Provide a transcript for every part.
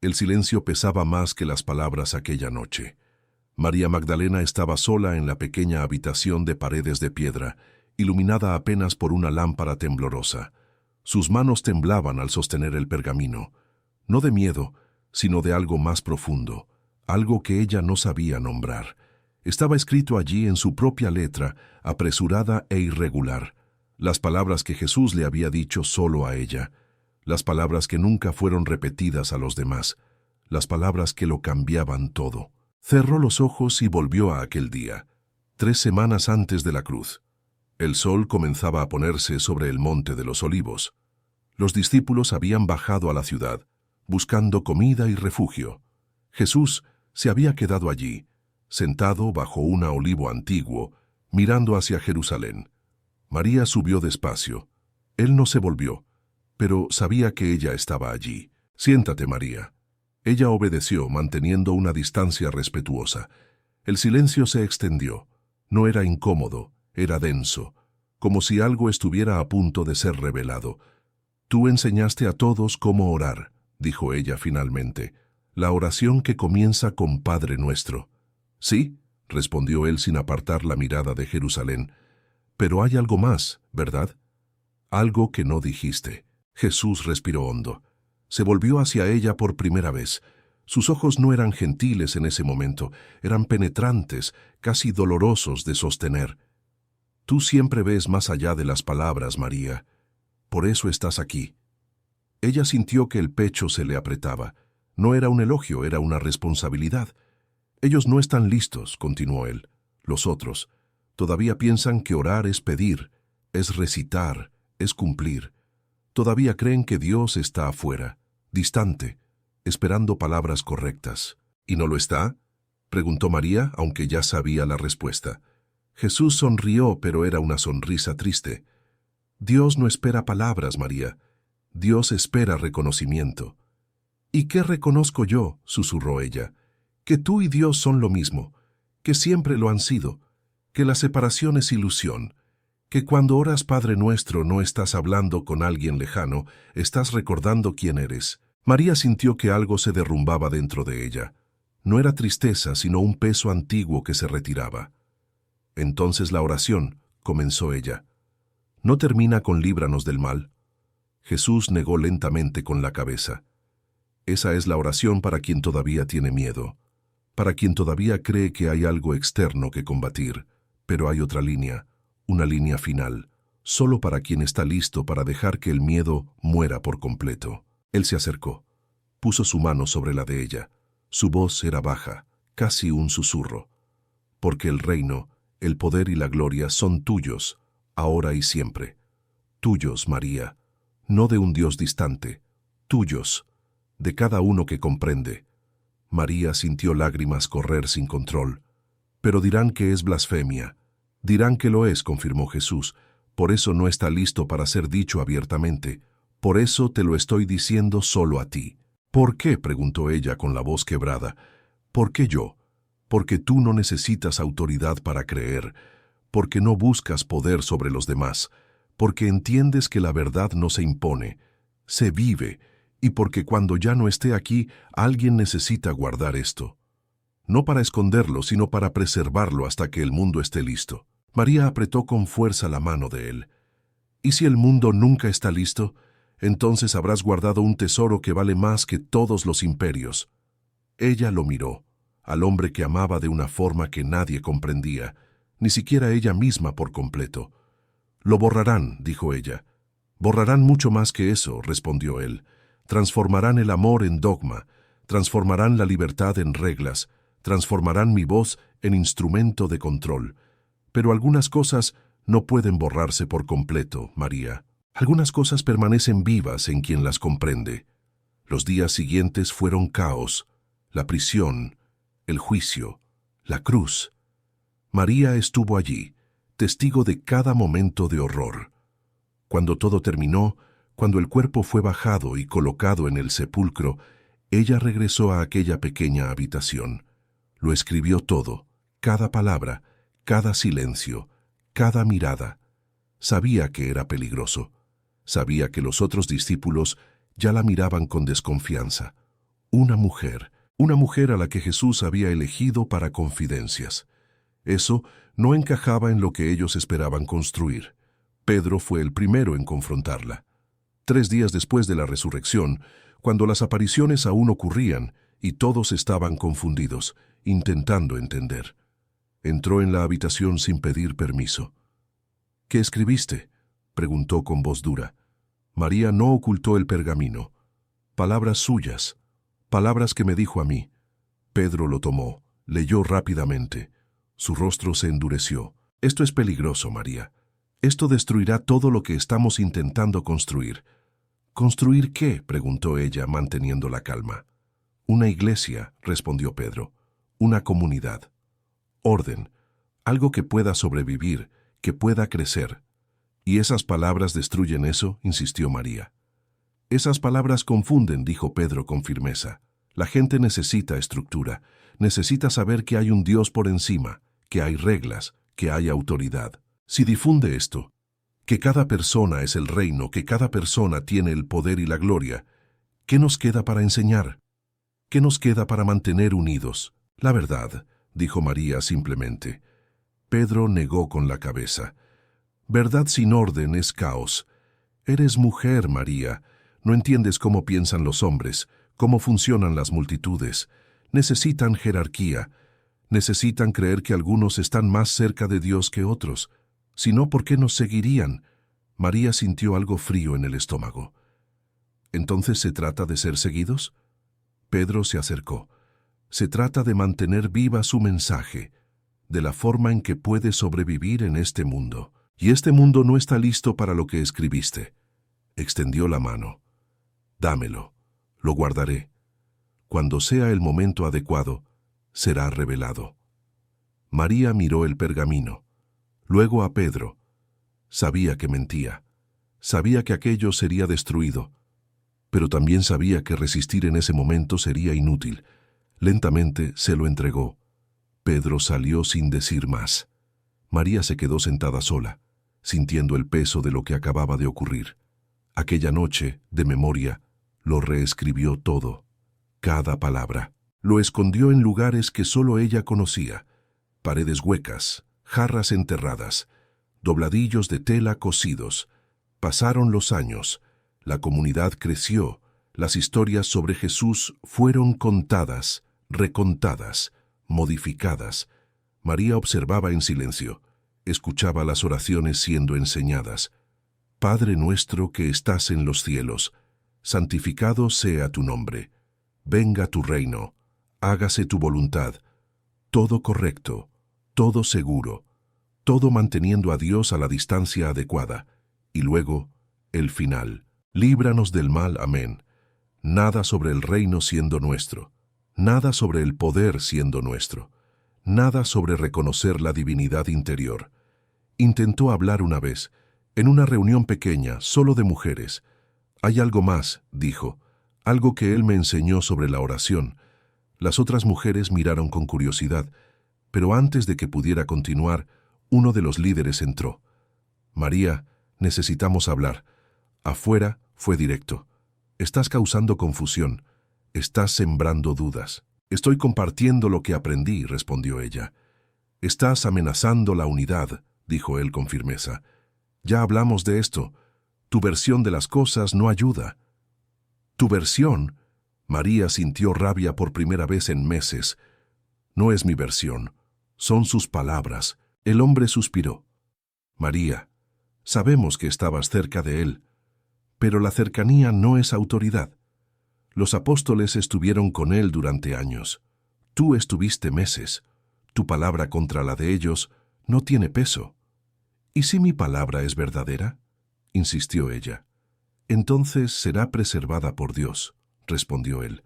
El silencio pesaba más que las palabras aquella noche. María Magdalena estaba sola en la pequeña habitación de paredes de piedra, iluminada apenas por una lámpara temblorosa. Sus manos temblaban al sostener el pergamino, no de miedo, sino de algo más profundo, algo que ella no sabía nombrar. Estaba escrito allí en su propia letra, apresurada e irregular, las palabras que Jesús le había dicho solo a ella, las palabras que nunca fueron repetidas a los demás, las palabras que lo cambiaban todo. Cerró los ojos y volvió a aquel día, 3 semanas antes de la cruz. El sol comenzaba a ponerse sobre el monte de los Olivos. Los discípulos habían bajado a la ciudad, buscando comida y refugio. Jesús se había quedado allí, sentado bajo un olivo antiguo, mirando hacia Jerusalén. María subió despacio. Él no se volvió, pero sabía que ella estaba allí. «Siéntate, María». Ella obedeció, manteniendo una distancia respetuosa. El silencio se extendió. No era incómodo, era denso, como si algo estuviera a punto de ser revelado. «Tú enseñaste a todos cómo orar», dijo ella finalmente, «la oración que comienza con Padre Nuestro». «Sí», respondió él sin apartar la mirada de Jerusalén, «pero hay algo más, ¿verdad? Algo que no dijiste». Jesús respiró hondo. Se volvió hacia ella por primera vez. Sus ojos no eran gentiles en ese momento, eran penetrantes, casi dolorosos de sostener. «Tú siempre ves más allá de las palabras, María. Por eso estás aquí». Ella sintió que el pecho se le apretaba. No era un elogio, era una responsabilidad. «Ellos no están listos», continuó él. «Los otros. Todavía piensan que orar es pedir, es recitar, es cumplir. Todavía creen que Dios está afuera, distante, esperando palabras correctas». «¿Y no lo está?», preguntó María, aunque ya sabía la respuesta. Jesús sonrió, pero era una sonrisa triste. «Dios no espera palabras, María. Dios espera reconocimiento». «¿Y qué reconozco yo?», susurró ella. «Que tú y Dios son lo mismo, que siempre lo han sido, que la separación es ilusión, que cuando oras Padre Nuestro no estás hablando con alguien lejano, estás recordando quién eres». María sintió que algo se derrumbaba dentro de ella. No era tristeza, sino un peso antiguo que se retiraba. «Entonces la oración», comenzó ella, «¿no termina con líbranos del mal?». Jesús negó lentamente con la cabeza. «Esa es la oración para quien todavía tiene miedo, para quien todavía cree que hay algo externo que combatir, pero hay otra línea, una línea final, solo para quien está listo para dejar que el miedo muera por completo». Él se acercó, puso su mano sobre la de ella. Su voz era baja, casi un susurro. «Porque el reino, el poder y la gloria son tuyos, ahora y siempre. Tuyos, María, no de un Dios distante, tuyos, de cada uno que comprende». María sintió lágrimas correr sin control. «Pero dirán que es blasfemia». «Dirán que lo es», confirmó Jesús. «Por eso no está listo para ser dicho abiertamente. Por eso te lo estoy diciendo solo a ti». «¿Por qué?», preguntó ella con la voz quebrada. «¿Por qué yo? Porque tú no necesitas autoridad para creer, porque no buscas poder sobre los demás, porque entiendes que la verdad no se impone, se vive, y porque cuando ya no esté aquí, alguien necesita guardar esto. No para esconderlo, sino para preservarlo hasta que el mundo esté listo». María apretó con fuerza la mano de él. «¿Y si el mundo nunca está listo? Entonces habrás guardado un tesoro que vale más que todos los imperios». Ella lo miró, al hombre que amaba de una forma que nadie comprendía, ni siquiera ella misma por completo. «Lo borrarán», dijo ella. «Borrarán mucho más que eso», respondió él. «Transformarán el amor en dogma, transformarán la libertad en reglas, transformarán mi voz en instrumento de control. Pero algunas cosas no pueden borrarse por completo, María. Algunas cosas permanecen vivas en quien las comprende». Los días siguientes fueron caos, la prisión, el juicio, la cruz. María estuvo allí, testigo de cada momento de horror. Cuando todo terminó, cuando el cuerpo fue bajado y colocado en el sepulcro, ella regresó a aquella pequeña habitación. Lo escribió todo, cada palabra, cada silencio, cada mirada. Sabía que era peligroso. Sabía que los otros discípulos ya la miraban con desconfianza. Una mujer a la que Jesús había elegido para confidencias. Eso no encajaba en lo que ellos esperaban construir. Pedro fue el primero en confrontarla. 3 días después de la resurrección, cuando las apariciones aún ocurrían y todos estaban confundidos, intentando entender. Entró en la habitación sin pedir permiso. «¿Qué escribiste?», preguntó con voz dura. María no ocultó el pergamino. Palabras suyas, palabras que me dijo a mí. Pedro lo tomó, leyó rápidamente. Su rostro se endureció. «Esto es peligroso, María. Esto destruirá todo lo que estamos intentando construir». «¿Construir qué?», preguntó ella, manteniendo la calma. «Una iglesia», respondió Pedro. «Una comunidad. Orden. Algo que pueda sobrevivir, que pueda crecer». «¿Y esas palabras destruyen eso?», insistió María. «Esas palabras confunden», dijo Pedro con firmeza. «La gente necesita estructura, necesita saber que hay un Dios por encima, que hay reglas, que hay autoridad. Si difunde esto, que cada persona es el reino, que cada persona tiene el poder y la gloria, ¿qué nos queda para enseñar? ¿Qué nos queda para mantener unidos?». «La verdad», dijo María simplemente. Pedro negó con la cabeza. «Verdad sin orden es caos. Eres mujer, María. No entiendes cómo piensan los hombres, cómo funcionan las multitudes. Necesitan jerarquía. Necesitan creer que algunos están más cerca de Dios que otros. Si no, ¿por qué nos seguirían?». María sintió algo frío en el estómago. «¿Entonces se trata de ser seguidos?». Pedro se acercó. «Se trata de mantener viva su mensaje, de la forma en que puede sobrevivir en este mundo. Y este mundo no está listo para lo que escribiste». Extendió la mano. «Dámelo, lo guardaré. Cuando sea el momento adecuado, será revelado». María miró el pergamino, luego a Pedro. Sabía que mentía, sabía que aquello sería destruido, pero también sabía que resistir en ese momento sería inútil. Lentamente se lo entregó. Pedro salió sin decir más. María se quedó sentada sola, sintiendo el peso de lo que acababa de ocurrir. Aquella noche, de memoria, lo reescribió todo, cada palabra. Lo escondió en lugares que solo ella conocía: paredes huecas, jarras enterradas, dobladillos de tela cosidos. Pasaron los años, la comunidad creció, las historias sobre Jesús fueron contadas, recontadas, modificadas. María observaba en silencio, escuchaba las oraciones siendo enseñadas. «Padre nuestro que estás en los cielos, santificado sea tu nombre. Venga tu reino, hágase tu voluntad». Todo correcto, todo seguro, todo manteniendo a Dios a la distancia adecuada. Y luego, el final: «Líbranos del mal, amén». Nada sobre el reino siendo nuestro, nada sobre el poder siendo nuestro, nada sobre reconocer la divinidad interior. Intentó hablar una vez, en una reunión pequeña, solo de mujeres. «Hay algo más», dijo, «algo que él me enseñó sobre la oración». Las otras mujeres miraron con curiosidad, pero antes de que pudiera continuar, uno de los líderes entró. «María, necesitamos hablar». Afuera fue directo. «Estás causando confusión. Estás sembrando dudas». «Estoy compartiendo lo que aprendí», respondió ella. «Estás amenazando la unidad», dijo él con firmeza. «Ya hablamos de esto. Tu versión de las cosas no ayuda». «¿Tu versión?». María sintió rabia por primera vez en meses. «No es mi versión. Son sus palabras». El hombre suspiró. «María, sabemos que estabas cerca de él, pero la cercanía no es autoridad. Los apóstoles estuvieron con él durante años. Tú estuviste meses. Tu palabra contra la de ellos no tiene peso». «¿Y si mi palabra es verdadera?», insistió ella. «Entonces será preservada por Dios», respondió él.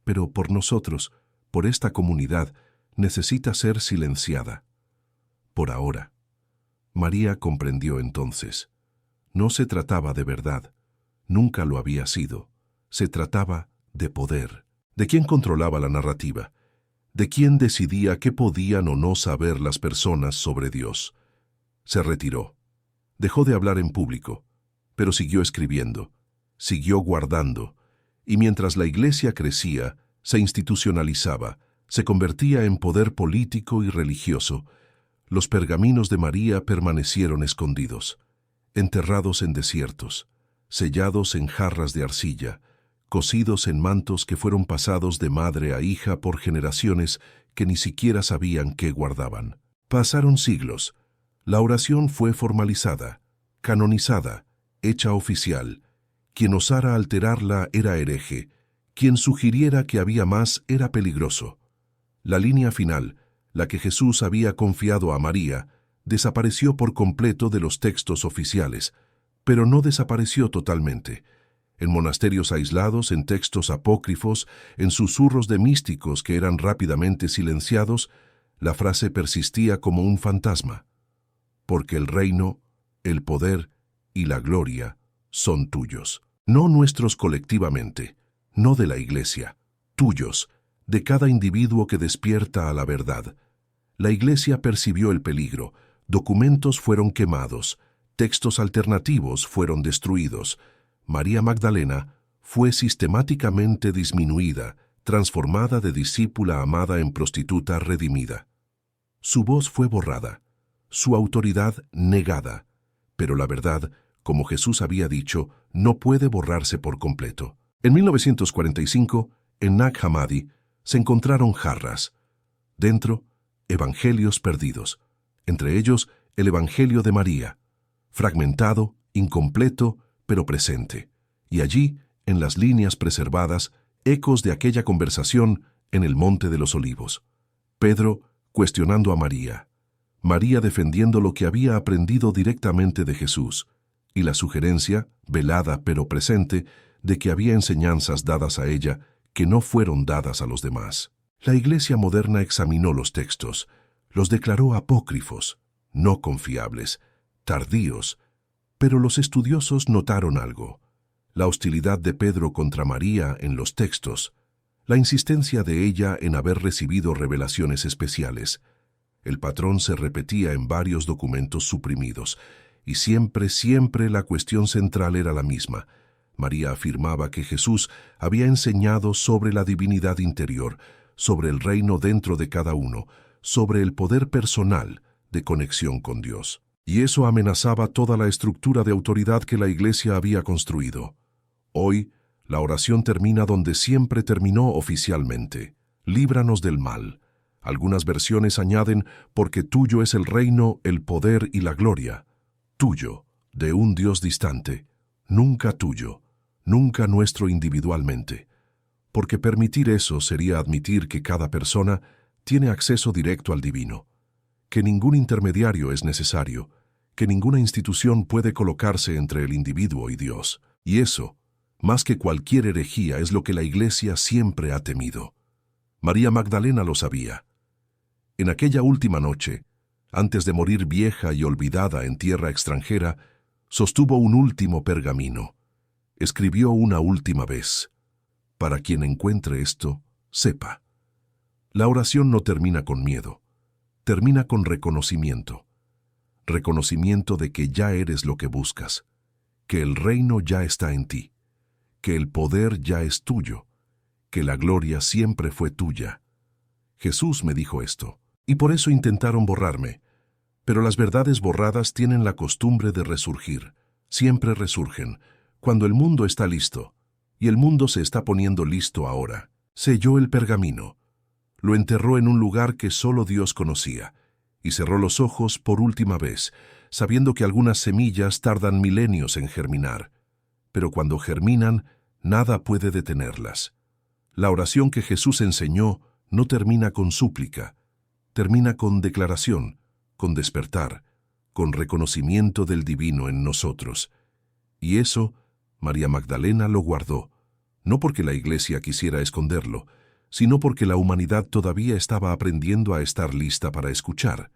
«Pero por nosotros, por esta comunidad, necesita ser silenciada. Por ahora». María comprendió entonces. No se trataba de verdad. Nunca lo había sido. Se trataba de poder. ¿De quién controlaba la narrativa? ¿De quién decidía qué podían o no saber las personas sobre Dios? Se retiró. Dejó de hablar en público, pero siguió escribiendo, siguió guardando, y mientras la iglesia crecía, se institucionalizaba, se convertía en poder político y religioso. Los pergaminos de María permanecieron escondidos, enterrados en desiertos, sellados en jarras de arcilla, cosidos en mantos que fueron pasados de madre a hija por generaciones que ni siquiera sabían qué guardaban. Pasaron siglos. La oración fue formalizada, canonizada, hecha oficial. Quien osara alterarla era hereje. Quien sugiriera que había más era peligroso. La línea final, la que Jesús había confiado a María, desapareció por completo de los textos oficiales, pero no desapareció totalmente. En monasterios aislados, en textos apócrifos, en susurros de místicos que eran rápidamente silenciados, la frase persistía como un fantasma. Porque el reino, el poder y la gloria son tuyos. No nuestros colectivamente, no de la Iglesia, tuyos, de cada individuo que despierta a la verdad. La Iglesia percibió el peligro, documentos fueron quemados, textos alternativos fueron destruidos. María Magdalena fue sistemáticamente disminuida, transformada de discípula amada en prostituta redimida. Su voz fue borrada, su autoridad negada, pero la verdad, como Jesús había dicho, no puede borrarse por completo. En 1945, en Nag Hammadi, se encontraron jarras. Dentro, evangelios perdidos, entre ellos el Evangelio de María, fragmentado, incompleto, pero presente. Y allí, en las líneas preservadas, ecos de aquella conversación en el Monte de los Olivos. Pedro cuestionando a María, María defendiendo lo que había aprendido directamente de Jesús, y la sugerencia, velada pero presente, de que había enseñanzas dadas a ella que no fueron dadas a los demás. La Iglesia moderna examinó los textos, los declaró apócrifos, no confiables, tardíos, pero los estudiosos notaron algo: la hostilidad de Pedro contra María en los textos, la insistencia de ella en haber recibido revelaciones especiales. El patrón se repetía en varios documentos suprimidos, y siempre la cuestión central era la misma. María afirmaba que Jesús había enseñado sobre la divinidad interior, sobre el reino dentro de cada uno, sobre el poder personal de conexión con Dios. Y eso amenazaba toda la estructura de autoridad que la Iglesia había construido. Hoy, la oración termina donde siempre terminó oficialmente: líbranos del mal. Algunas versiones añaden: porque tuyo es el reino, el poder y la gloria. Tuyo, de un Dios distante, nunca tuyo, nunca nuestro individualmente. Porque permitir eso sería admitir que cada persona tiene acceso directo al divino, que ningún intermediario es necesario, que ninguna institución puede colocarse entre el individuo y Dios. Y eso, más que cualquier herejía, es lo que la Iglesia siempre ha temido. María Magdalena lo sabía. En aquella última noche, antes de morir vieja y olvidada en tierra extranjera, sostuvo un último pergamino. Escribió una última vez: para quien encuentre esto, sepa. La oración no termina con miedo, termina con reconocimiento. Reconocimiento de que ya eres lo que buscas, que el reino ya está en ti, que el poder ya es tuyo, que la gloria siempre fue tuya. Jesús me dijo esto, y por eso intentaron borrarme. Pero las verdades borradas tienen la costumbre de resurgir, siempre resurgen, cuando el mundo está listo, y el mundo se está poniendo listo ahora. Selló el pergamino, lo enterró en un lugar que solo Dios conocía, y cerró los ojos por última vez, sabiendo que algunas semillas tardan milenios en germinar, pero cuando germinan, nada puede detenerlas. La oración que Jesús enseñó no termina con súplica, termina con declaración, con despertar, con reconocimiento del divino en nosotros. Y eso, María Magdalena lo guardó, no porque la Iglesia quisiera esconderlo, sino porque la humanidad todavía estaba aprendiendo a estar lista para escuchar.